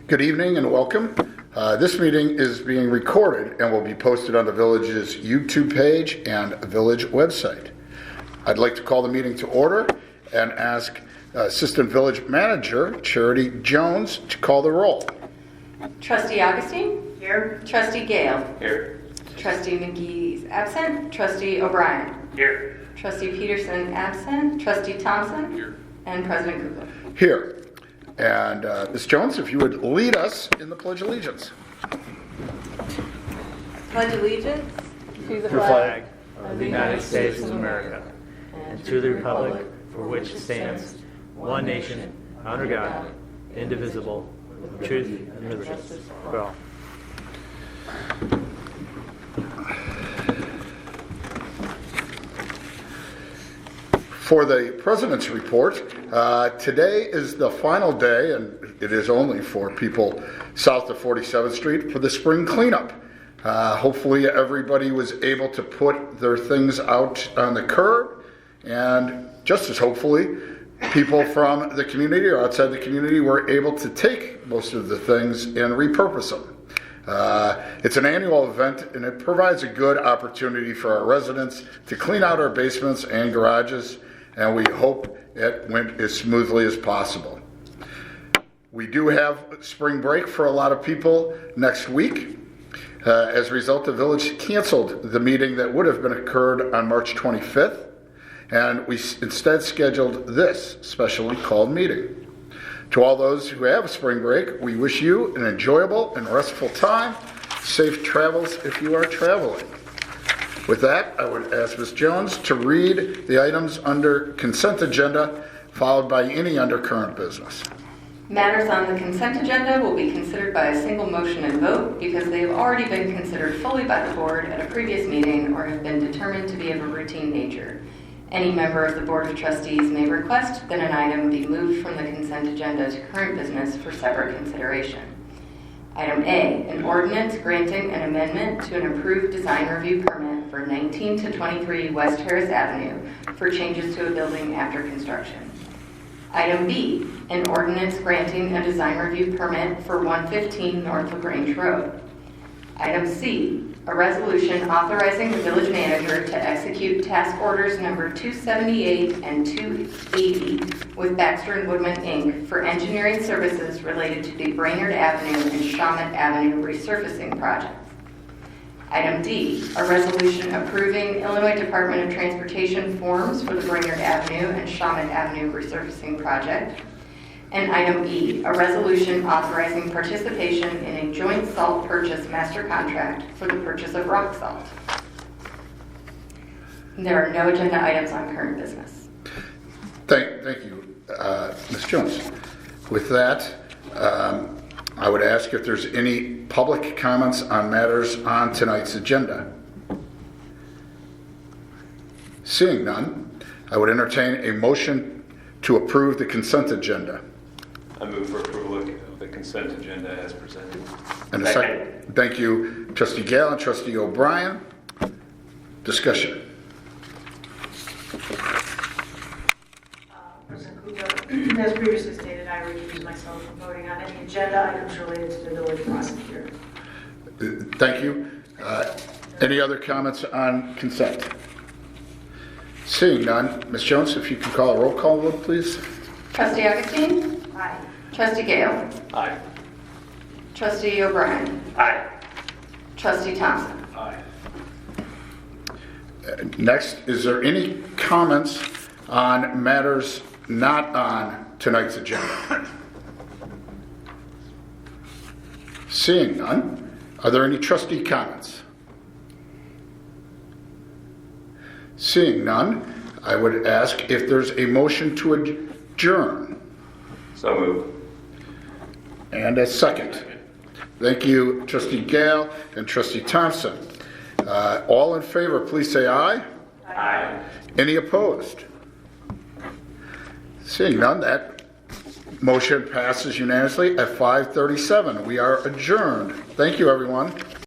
Good evening and welcome. This meeting is being recorded and will be posted on the Village's YouTube page and Village website. I'd like to call the meeting to order and ask Assistant Village Manager Charity Jones to call the roll. Trustee Augustine? Here. Trustee Gale? Here. Trustee McGee is absent. Trustee O'Brien? Here. Trustee Peterson absent. Trustee Thompson? Here. And President Kugler. Here. And Ms. Jones, if you would lead us in the Pledge of Allegiance. Pledge allegiance to the flag of the United States of America and to the republic for which it stands, one nation, under God, indivisible, with truth and liberty for all. For the President's report, today is the final day, and it is only for people south of 47th Street, for the spring cleanup. Hopefully everybody was able to put their things out on the curb, and just as hopefully, people from the community or outside the community were able to take most of the things and repurpose them. It's an annual event, and it provides a good opportunity for our residents to clean out our basements and garages, and we hope it went as smoothly as possible. We do have spring break for a lot of people next week. As a result, the village canceled the meeting that would have been occurred on March 25th, and we instead scheduled this specially called meeting. To all those who have a spring break, we wish you an enjoyable and restful time. Safe travels if you are traveling. With that, I would ask Ms. Jones to read the items under consent agenda, followed by any under current business. Matters on the consent agenda will be considered by a single motion and vote because they have already been considered fully by the board at a previous meeting or have been determined to be of a routine nature. Any member of the Board of Trustees may request that an item be moved from the consent agenda to current business for separate consideration. Item A, an ordinance granting an amendment to an approved design review permit for 19 to 23 West Harris Avenue for changes to a building after construction. Item B, an ordinance granting a design review permit for 115 North of Grange Road. Item C, a resolution authorizing the village manager to execute task orders number 278 and 280 with Baxter & Woodman, Inc. for engineering services related to the Brainerd Avenue and Shawmut Avenue resurfacing projects. Item D, a resolution approving Illinois Department of Transportation forms for the Brainerd Avenue and Shawmut Avenue resurfacing project. And item E, a resolution authorizing participation in a joint salt purchase master contract for the purchase of rock salt. There are no agenda items on current business. Thank you, Ms. Jones. With that, I would ask if there's any public comments on matters on tonight's agenda. Seeing none, I would entertain a motion to approve the consent agenda. I move for approval of the consent agenda as presented. And a second. Thank you, Trustee Gale and Trustee O'Brien. Discussion. President Kugler, as previously stated, I recuse myself from voting on any agenda items related to the village prosecutor. Thank you. Any other comments on consent? Seeing none, Ms. Jones, if you can call a roll call vote, please. Trustee Augustine? Aye. Trustee Gale? Aye. Trustee O'Brien? Aye. Trustee Thompson? Aye. Next, is there any comments on matters not on tonight's agenda? Seeing none, are there any trustee comments? Seeing none, I would ask if there's a motion to adjourn. So moved. And a second. Thank you, Trustee Gale and Trustee Thompson. All in favor, please say aye. Aye. Any opposed? Seeing none, that motion passes unanimously at 5:37. We are adjourned. Thank you, everyone.